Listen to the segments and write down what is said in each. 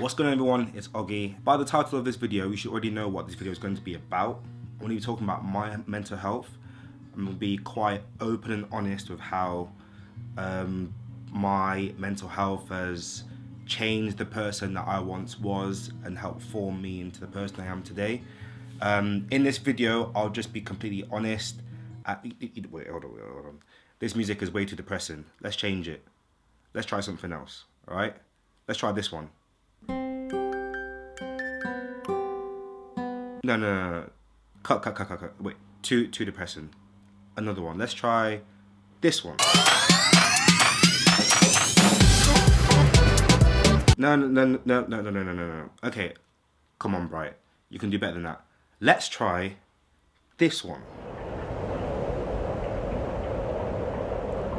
What's going on, everyone? It's Oggy. By the title of this video, you should already know what this video is going to be about. I'm going to be talking about my mental health. I'm going to be quite open and honest with how my mental health has changed the person that I once was and helped form me into the person I am today. In this video, I'll just be completely honest. Wait, hold on. This music is way too depressing. Let's change it. Let's try something else, all right? Let's try this one. No. Cut. Wait, too depressing. Another one. Let's try this one. No. Okay, come on, Bright. You can do better than that. Let's try this one.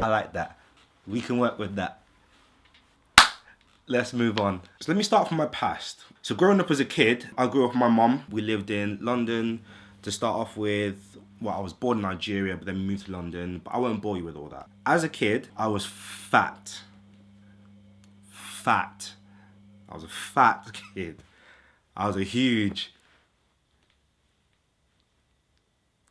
I like that. We can work with that. Let's move on. So let me start from my past. So growing up as a kid, I grew up with my mum. We lived in London to start off with. Well, I was born in Nigeria, but then moved to London. But I won't bore you with all that. As a kid, I was fat. I was a fat kid. I was a huge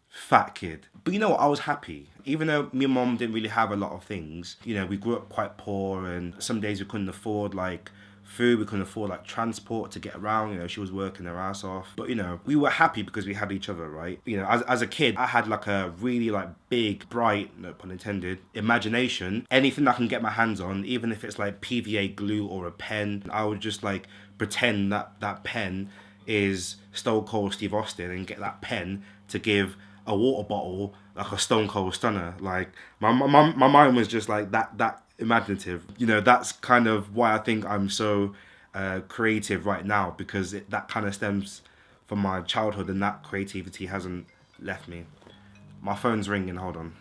fat kid. But you know what, I was happy. Even though me and mom didn't really have a lot of things, you know, we grew up quite poor and some days we couldn't afford like food, we couldn't afford like transport to get around, you know, she was working her ass off. But you know, we were happy because we had each other, right? You know, as a kid, I had like a really like big, bright, no pun intended, imagination. Anything I can get my hands on, even if it's like PVA glue or a pen, I would just like pretend that that pen is Stone Cold Steve Austin and get that pen to give a water bottle like a Stone Cold Stunner. Like my mind was just like that imaginative. You know, that's kind of why I think I'm so creative right now, because that kind of stems from my childhood and that creativity hasn't left me. My phone's ringing, hold on.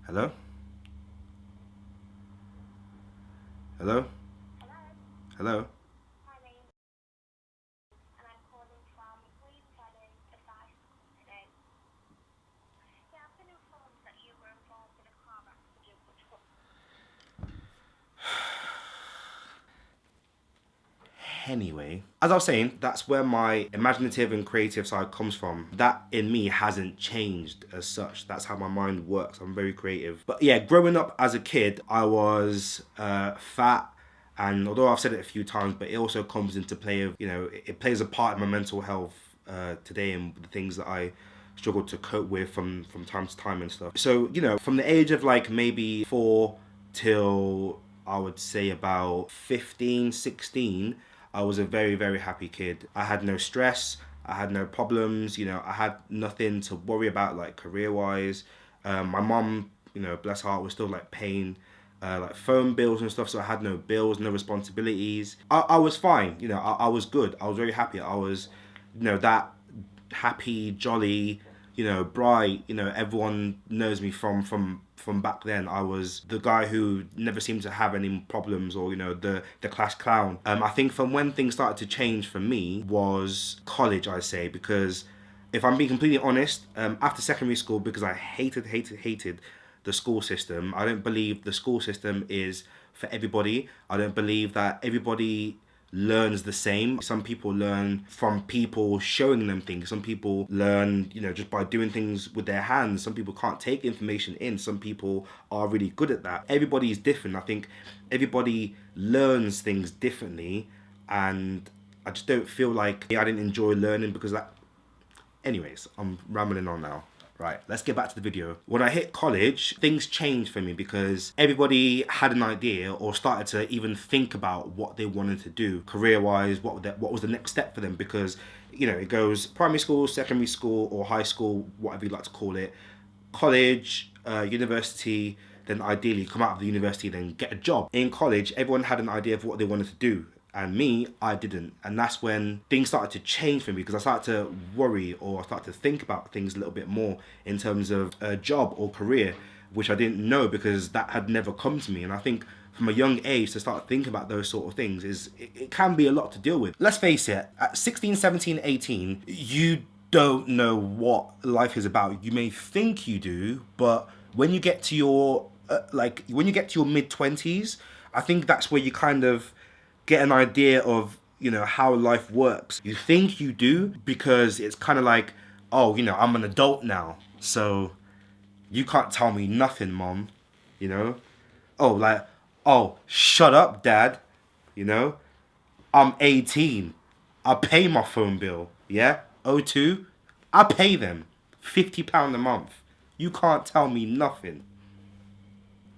Hello? Hello? Hello? Anyway, as I was saying, that's where my imaginative and creative side comes from. That in me hasn't changed as such. That's how my mind works. I'm very creative. But yeah, growing up as a kid, I was fat. And although I've said it a few times, but it also comes into play of, you know, it plays a part in my mental health today and the things that I struggle to cope with from time to time and stuff. So, you know, from the age of like maybe 4 till I would say about 15, 16, I was a very, very happy kid. I had no stress. I had no problems. You know, I had nothing to worry about like career-wise. My mum, you know, bless her heart, was still like paying like phone bills and stuff. So I had no bills, no responsibilities. I was fine. You know, I was good. I was very happy. I was, you know, that happy, jolly, you know, bright, you know, everyone knows me from back then. I was the guy who never seemed to have any problems, or, you know, the class clown. I think from when things started to change for me was college, I say, because if I'm being completely honest, after secondary school, because I hated the school system. I don't believe the school system is for everybody. I don't believe that everybody learns the same. Some people learn from people showing them things. Some people learn, you know, just by doing things with their hands. Some people can't take information in. Some people are really good at that. Everybody is different. I think everybody learns things differently, and I just don't feel like I didn't enjoy learning because that. Anyways, I'm rambling on now. Right, let's get back to the video. When I hit college, things changed for me because everybody had an idea or started to even think about what they wanted to do career-wise, what was the next step for them, because, you know, it goes primary school, secondary school, or high school, whatever you like to call it, college, university, then ideally come out of the university, then get a job. In college, everyone had an idea of what they wanted to do. And me, I didn't. And that's when things started to change for me, because I started to worry, or I started to think about things a little bit more in terms of a job or career, which I didn't know because that had never come to me. And I think from a young age to start thinking about those sort of things it can be a lot to deal with. Let's face it, at 16, 17, 18, you don't know what life is about. You may think you do, but when you get to your like when you get to your mid-20s, I think that's where you kind of get an idea of, how life works. You think you do because it's kind of like, oh, I'm an adult now, so you can't tell me nothing, mom. You know? Oh, like, oh, shut up, dad. You know? I'm 18. I pay my phone bill. Yeah? O2. I pay them £50 a month. You can't tell me nothing.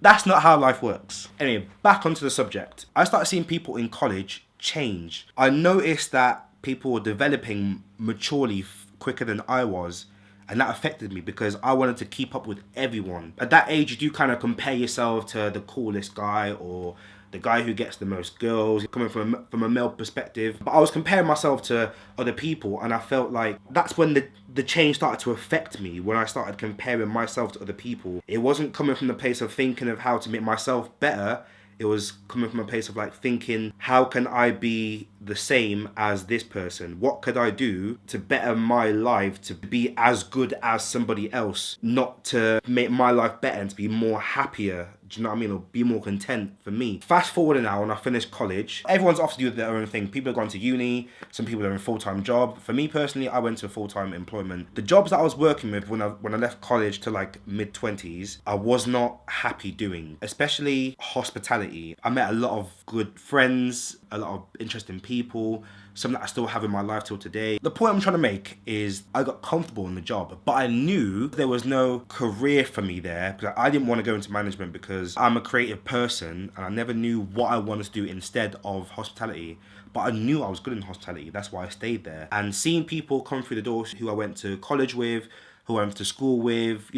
That's not how life works. Anyway, back onto the subject. I started seeing people in college change. I noticed that people were developing maturely quicker than I was. And that affected me because I wanted to keep up with everyone. At that age, you do kind of compare yourself to the coolest guy or the guy who gets the most girls, coming from a male perspective. But I was comparing myself to other people, and I felt like that's when the change started to affect me, when I started comparing myself to other people. It wasn't coming from the place of thinking of how to make myself better. It was coming from a place of like thinking, how can I be the same as this person? What could I do to better my life, to be as good as somebody else, not to make my life better and to be more happier? Do you know what I mean? Or be more content for me. Fast forward now, when I finished college, everyone's off to do their own thing. People are going to uni, some people are in a full-time job. For me personally, I went to full-time employment. The jobs that I was working with when I left college to like mid-20s, I was not happy doing, especially hospitality. I met a lot of good friends, a lot of interesting people, some that I still have in my life till today. The point I'm trying to make is I got comfortable in the job, but I knew there was no career for me there because I didn't want to go into management because I'm a creative person and I never knew what I wanted to do instead of hospitality. But I knew I was good in hospitality. That's why I stayed there. And seeing people come through the doors who I went to college with, who I went to school with,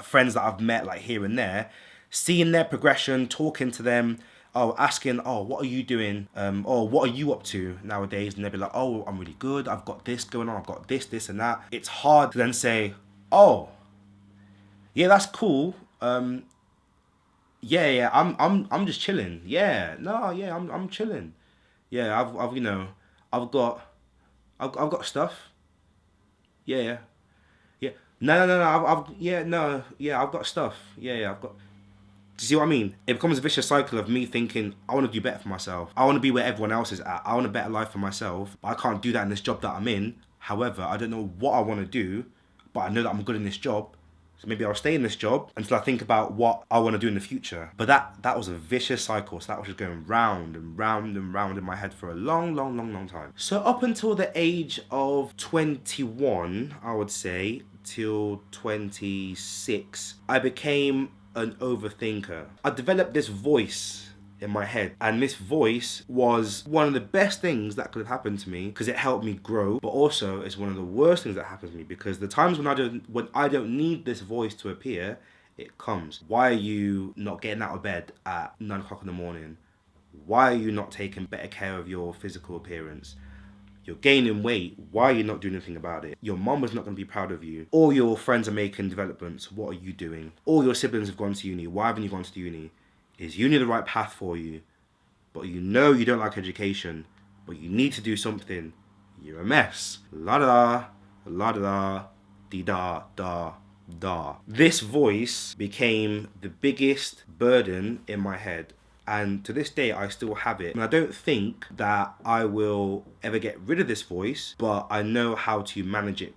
friends that I've met like here and there, seeing their progression, talking to them, asking, what are you doing? What are you up to nowadays? And they'll be like, I'm really good. I've got this going on. I've got this and that. It's hard to then say, yeah, that's cool. Yeah, I'm just chilling. Yeah, no, yeah, I'm chilling. Yeah, I've got stuff. Yeah, yeah, yeah. No. I've got stuff. Yeah, I've got. Do you see what I mean? It becomes a vicious cycle of me thinking, I want to do better for myself. I want to be where everyone else is at. I want a better life for myself. But I can't do that in this job that I'm in. However, I don't know what I want to do, but I know that I'm good in this job. So maybe I'll stay in this job until I think about what I want to do in the future. But that was a vicious cycle. So that was just going round and round and round in my head for a long time. So up until the age of 21, I would say, till 26, I became an overthinker. I developed this voice in my head, and this voice was one of the best things that could have happened to me because it helped me grow, but also it's one of the worst things that happens to me because the times when I don't need this voice to appear, it comes. Why are you not getting out of bed at 9 o'clock in the morning? Why are you not taking better care of your physical appearance? You're gaining weight. Why are you not doing anything about it? Your mum is not going to be proud of you. All your friends are making developments. What are you doing? All your siblings have gone to uni. Why haven't you gone to uni? Is uni the right path for you? But you know you don't like education, but you need to do something. You're a mess. La da da, dee da da da. This voice became the biggest burden in my head. And to this day, I still have it. And I don't think that I will ever get rid of this voice, but I know how to manage it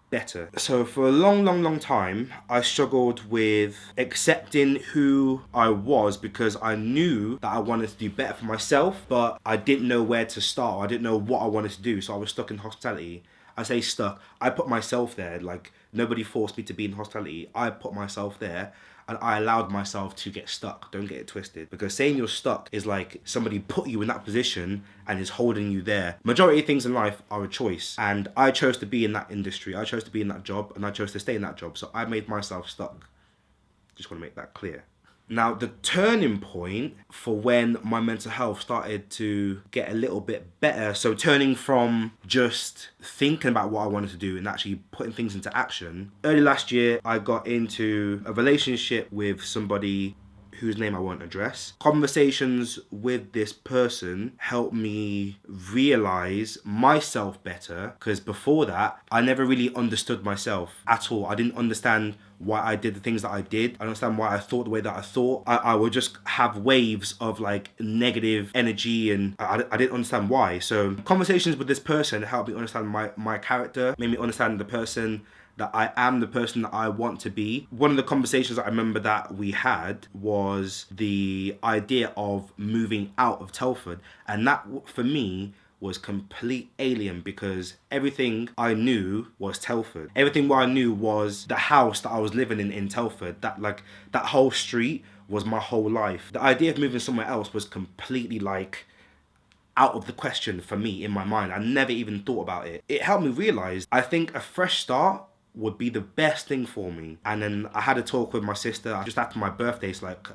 better. So for a long time, I struggled with accepting who I was because I knew that I wanted to do better for myself, but I didn't know where to start. I didn't know what I wanted to do. So I was stuck in hospitality. I say stuck. I put myself there. Like, nobody forced me to be in hospitality. I put myself there. And I allowed myself to get stuck. Don't get it twisted. Because saying you're stuck is like somebody put you in that position and is holding you there. Majority of things in life are a choice. And I chose to be in that industry. I chose to be in that job. And I chose to stay in that job. So I made myself stuck. Just want to make that clear. Now, the turning point for when my mental health started to get a little bit better, so turning from just thinking about what I wanted to do and actually putting things into action, early last year, I got into a relationship with somebody whose name I won't address. Conversations with this person helped me realize myself better, because before that, I never really understood myself at all. I didn't understand why I did the things that I did. I don't understand why I thought the way that I thought. I would just have waves of like negative energy, and I didn't understand why. So conversations with this person helped me understand my character, made me understand the person that I am, the person that I want to be. One of the conversations that I remember that we had was the idea of moving out of Telford. And that, for me, was complete alien, because everything I knew was Telford. Everything what I knew was the house that I was living in Telford. That whole street was my whole life. The idea of moving somewhere else was completely like out of the question for me in my mind. I never even thought about it. It helped me realize, I think a fresh start would be the best thing for me. And then I had a talk with my sister just after my birthday, so like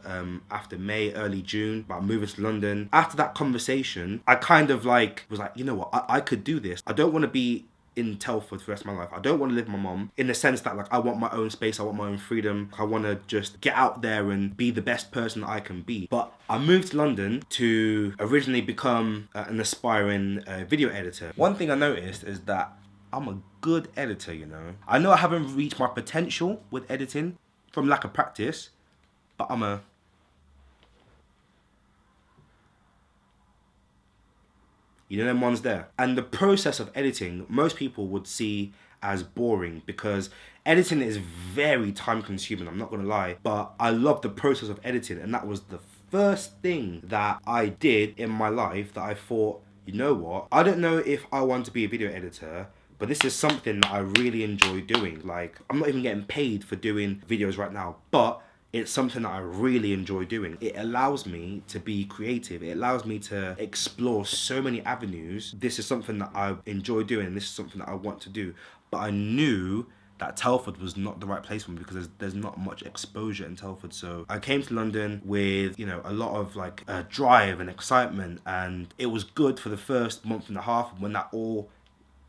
after May, early June, about moving to London. After that conversation, I kind of like was like, you know what, I could do this. I don't want to be in Telford for the rest of my life. I don't want to live with my mom, in the sense that like I want my own space, I want my own freedom. I want to just get out there and be the best person that I can be. But I moved to London to originally become an aspiring video editor. One thing I noticed is that I'm a good editor, you know. I know I haven't reached my potential with editing from lack of practice, but you know, them ones there. And the process of editing, most people would see as boring, because editing is very time consuming, I'm not gonna lie. But I love the process of editing, and that was the first thing that I did in my life that I thought, you know what, I don't know if I want to be a video editor, but this is something that I really enjoy doing. Like, I'm not even getting paid for doing videos right now, but it's something that I really enjoy doing. It allows me to be creative. It allows me to explore so many avenues. This is something that I enjoy doing. This is something that I want to do. But I knew that Telford was not the right place for me, because there's not much exposure in Telford. So I came to London with, you know, a lot of like drive and excitement, and it was good for the first month and a half. When that all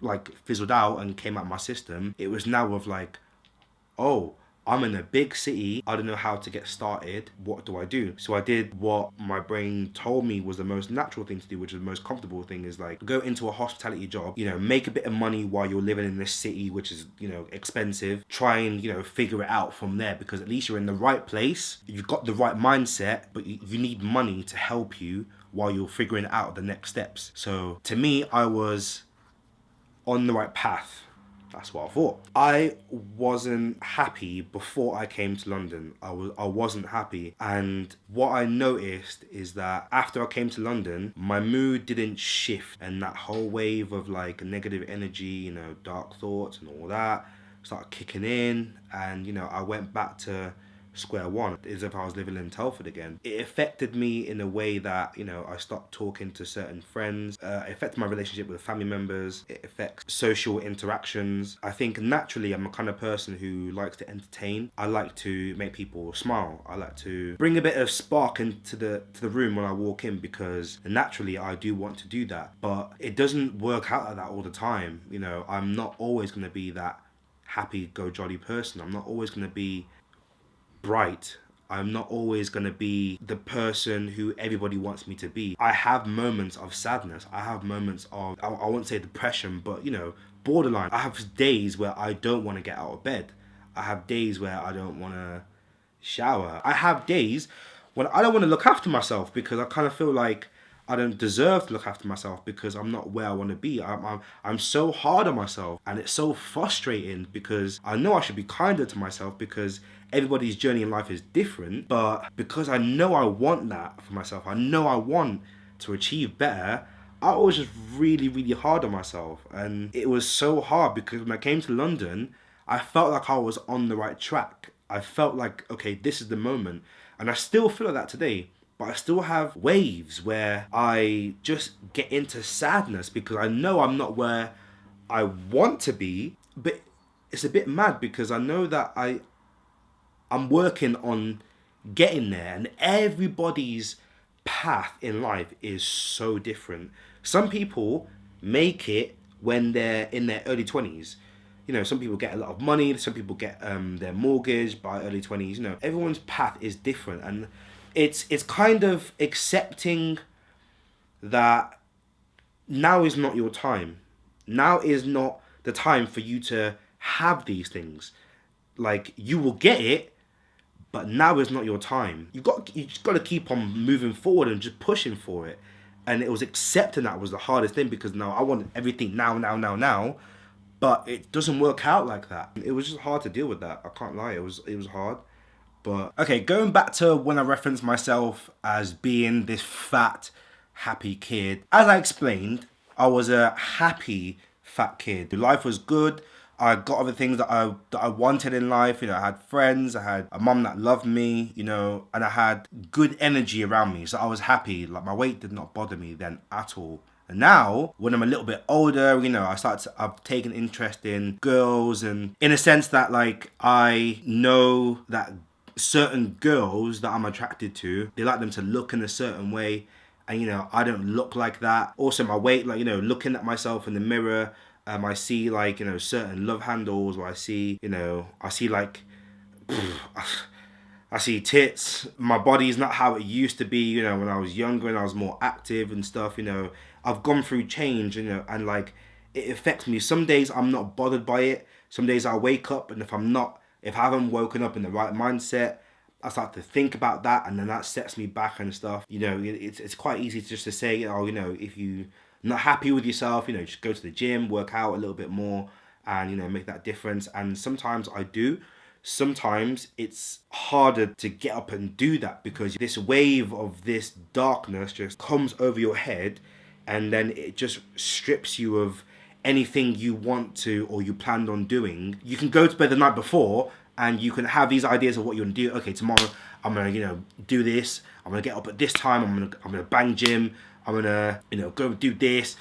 like fizzled out and came out of my system, it was now of like, oh, I'm in a big city, I don't know how to get started, what do I do? So I did what my brain told me was the most natural thing to do, which is the most comfortable thing, is like go into a hospitality job, you know, make a bit of money while you're living in this city, which is, you know, expensive. Try and, you know, figure it out from there, because at least you're in the right place, you've got the right mindset, but you need money to help you while you're figuring out the next steps. So to me, I was on the right path. That's what I thought. I wasn't happy before I came to London. I wasn't happy. And what I noticed is that after I came to London, my mood didn't shift, and that whole wave of like negative energy, you know, dark thoughts and all that started kicking in. And, you know, I went back to square one, as if I was living in Telford again. It affected me in a way that, you know, I stopped talking to certain friends. It affected my relationship with family members. It affects social interactions. I think naturally I'm a kind of person who likes to entertain. I like to make people smile. I like to bring a bit of spark into the room when I walk in, because naturally I do want to do that. But it doesn't work out like that all the time. You know, I'm not always going to be that happy go jolly person. I'm not always going to be bright. I'm not always going to be the person who everybody wants me to be. I have moments of sadness. I have moments of, I won't say depression, but, you know, borderline. I have days where I don't want to get out of bed. I have days where I don't want to shower. I have days when I don't want to look after myself, because I kind of feel like I don't deserve to look after myself, because I'm not where I want to be. I'm so hard on myself, and it's so frustrating, because I know I should be kinder to myself, because everybody's journey in life is different. But because I know I want that for myself, I know I want to achieve better, I was just really, really hard on myself. And it was so hard, because when I came to London, I felt like I was on the right track. I felt like, okay, this is the moment. And I still feel like that today. But I still have waves where I just get into sadness, because I know I'm not where I want to be. But it's a bit mad, because I know that I'm working on getting there, and everybody's path in life is so different. Some people make it when they're in their early 20s. You know, some people get a lot of money, some people get their mortgage by early 20s. You know, everyone's path is different, and it's kind of accepting that now is not your time. Now is not the time for you to have these things. Like, you will get it, but now is not your time. You just got to keep on moving forward and just pushing for it. And it was accepting that was the hardest thing, because now I wanted everything now. But it doesn't work out like that. It was just hard to deal with that. I can't lie. It was hard. But okay, going back to when I referenced myself as being this fat, happy kid. As I explained, I was a happy fat kid. Life was good. I got all the things that I wanted in life. You know, I had friends, I had a mum that loved me, you know, and I had good energy around me. So I was happy. Like, my weight did not bother me then at all. And now, when I'm a little bit older, you know, I've taken interest in girls, and in a sense that, like, I know that certain girls that I'm attracted to, they like them to look in a certain way. And, you know, I don't look like that. Also, my weight, like, you know, looking at myself in the mirror, I see, like, you know, certain love handles where I see, you know, like, I see tits. My body's not how it used to be, you know, when I was younger and I was more active and stuff, you know. I've gone through change, you know, and, like, it affects me. Some days I'm not bothered by it. Some days I wake up, and if I haven't woken up in the right mindset, I start to think about that, and then that sets me back and stuff. You know, it's quite easy just to say, oh, you know, if you're not happy with yourself, you know, just go to the gym, work out a little bit more, and, you know, make that difference. And sometimes I do. Sometimes it's harder to get up and do that, because this wave of this darkness just comes over your head, and then it just strips you of anything you want to or you planned on doing. You can go to bed the night before and you can have these ideas of what you want to do. Okay, tomorrow I'm gonna, you know, do this. I'm gonna get up at this time. I'm gonna bang gym. I'm gonna, you know, go do this.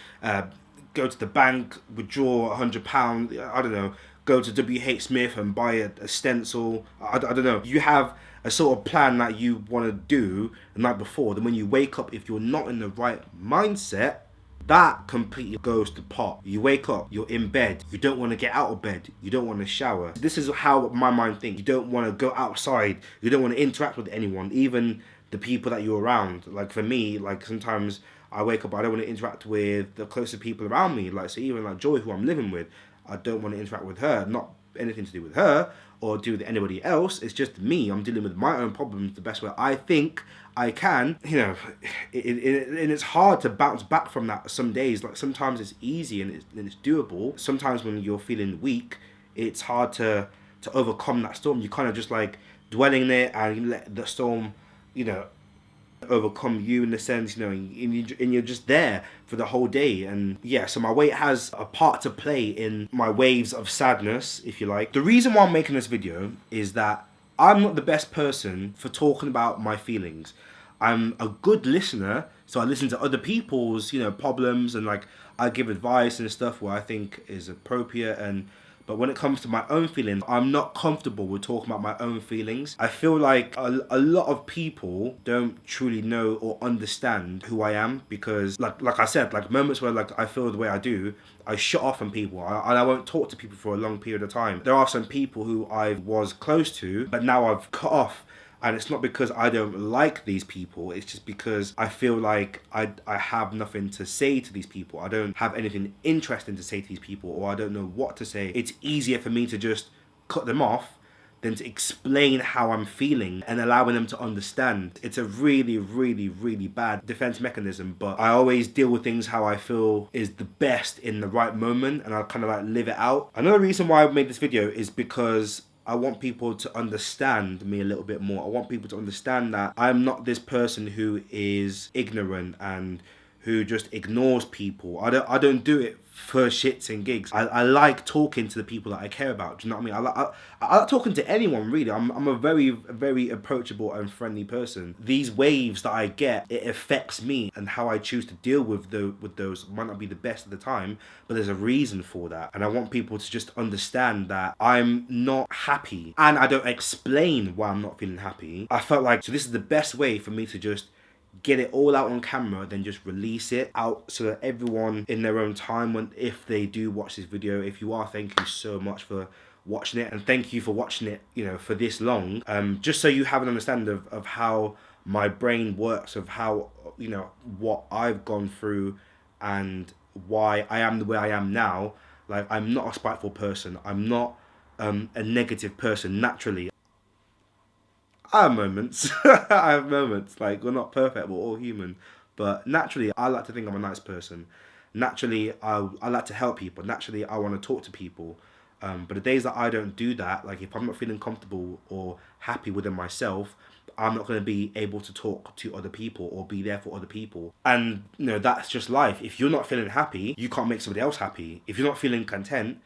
Go to the bank, withdraw £100. I don't know. Go to WH Smith and buy a stencil. I don't know. You have a sort of plan that you want to do the night before. Then when you wake up, if you're not in the right mindset, that completely goes to pot. You wake up, you're in bed, you don't want to get out of bed, you don't want to shower. This is how my mind thinks. You don't want to go outside, you don't want to interact with anyone, even the people that you're around. Like, for me, like, sometimes I wake up, I don't want to interact with the closer people around me. Like, so even like Joy, who I'm living with, I don't want to interact with her. Not anything to do with her or do with anybody else. It's just me. I'm dealing with my own problems the best way I think I can. You know, and it's hard to bounce back from that some days. Like, sometimes it's easy and it's doable. Sometimes when you're feeling weak, it's hard to overcome that storm. You kind of just, like, dwelling in it, and you let the storm, you know, overcome you, in the sense, you know, and you're just there for the whole day. And yeah, so my weight has a part to play in my waves of sadness, if you like. The reason why I'm making this video is that I'm not the best person for talking about my feelings. I'm a good listener, so I listen to other people's, you know, problems, and, like, I give advice and stuff where I think is appropriate. But when it comes to my own feelings, I'm not comfortable with talking about my own feelings. I feel like a lot of people don't truly know or understand who I am, because, like I said, like, moments where, like, I feel the way I do, I shut off on people, and I won't talk to people for a long period of time. There are some people who I was close to, but now I've cut off. And it's not because I don't like these people, it's just because I feel like I have nothing to say to these people. I don't have anything interesting to say to these people, or I don't know what to say. It's easier for me to just cut them off than to explain how I'm feeling and allowing them to understand. It's a really, really, really bad defense mechanism, but I always deal with things how I feel is the best in the right moment, and I kind of, like, live it out. Another reason why I've made this video is because I want people to understand me a little bit more. I want people to understand that I'm not this person who is ignorant and who just ignores people. I don't do it for shits and gigs. I like talking to the people that I care about. Do you know what I mean? I like talking to anyone, really. I'm a very, very approachable and friendly person. These waves that I get, it affects me, and how I choose to deal with those might not be the best at the time, but there's a reason for that. And I want people to just understand that I'm not happy, and I don't explain why I'm not feeling happy. I felt like, so this is the best way for me to just get it all out on camera, then just release it out so that everyone in their own time, if they do watch this video, if you are, thank you so much for watching it, and thank you for watching it, you know, for this long. Just so you have an understanding of how my brain works, of how, you know, what I've gone through and why I am the way I am now. Like, I'm not a spiteful person. I'm not a negative person naturally. I have moments. I have moments. Like, we're not perfect. We're all human. But naturally, I like to think I'm a nice person. Naturally, I like to help people. Naturally, I want to talk to people. But the days that I don't do that, like if I'm not feeling comfortable or happy within myself, I'm not going to be able to talk to other people or be there for other people. And, you know, that's just life. If you're not feeling happy, you can't make somebody else happy. If you're not feeling content,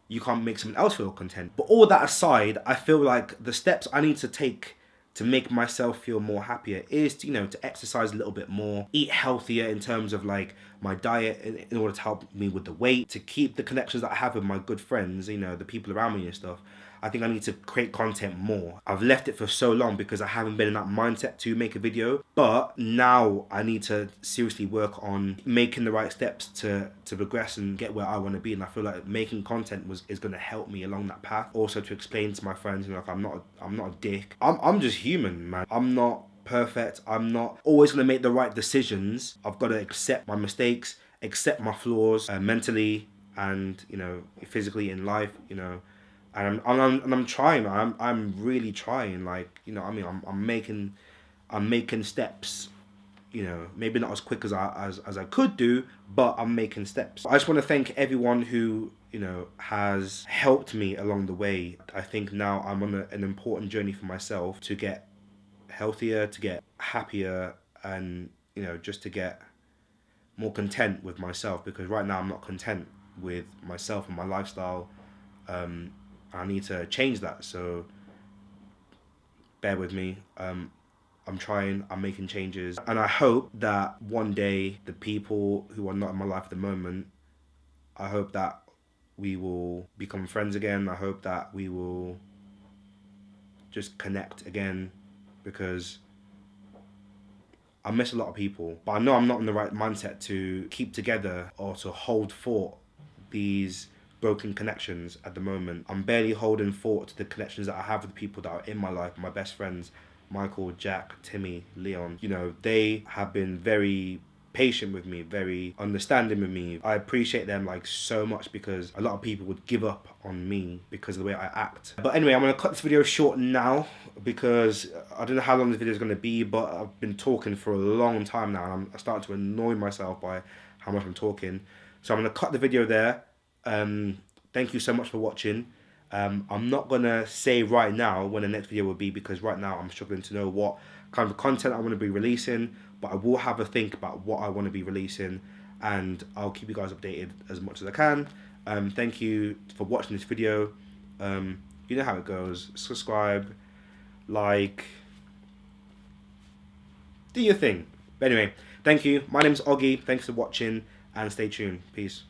you can't make someone else feel content. But all that aside, I feel like the steps I need to take to make myself feel more happier is to, you know, to exercise a little bit more, eat healthier in terms of like my diet in order to help me with the weight, to keep the connections that I have with my good friends, you know, the people around me and stuff. I think I need to create content more. I've left it for so long because I haven't been in that mindset to make a video. But now I need to seriously work on making the right steps to progress and get where I want to be. And I feel like making content is going to help me along that path. Also to explain to my friends, you know, like I'm not a dick. I'm just human, man. I'm not perfect. I'm not always going to make the right decisions. I've got to accept my mistakes, accept my flaws, mentally and, you know, physically in life, you know. And I'm trying. I'm really trying. Like, you know, I mean, I'm making steps. You know, maybe not as quick as I could do, but I'm making steps. I just want to thank everyone who, you know, has helped me along the way. I think now I'm on an important journey for myself to get healthier, to get happier, and, you know, just to get more content with myself, because right now I'm not content with myself and my lifestyle. I need to change that, so bear with me. I'm trying, I'm making changes, and I hope that one day the people who are not in my life at the moment, I hope that we will become friends again. I hope that we will just connect again, because I miss a lot of people, but I know I'm not in the right mindset to keep together or to hold fort these broken connections at the moment. I'm barely holding fort to the connections that I have with people that are in my life, my best friends, Michael, Jack, Timmy, Leon. You know, they have been very patient with me, very understanding with me. I appreciate them like so much, because a lot of people would give up on me because of the way I act. But anyway, I'm gonna cut this video short now because I don't know how long this video is gonna be, but I've been talking for a long time now and I'm starting to annoy myself by how much I'm talking. So I'm gonna cut the video there. Thank you so much for watching. I'm not gonna say right now when the next video will be, because right now I'm struggling to know what kind of content I want to be releasing, but I will have a think about what I want to be releasing, and I'll keep you guys updated as much as I can. Thank you for watching this video. You know how it goes. Subscribe, like, do your thing. But anyway, thank you. My name's Oggy. Thanks for watching and stay tuned. Peace.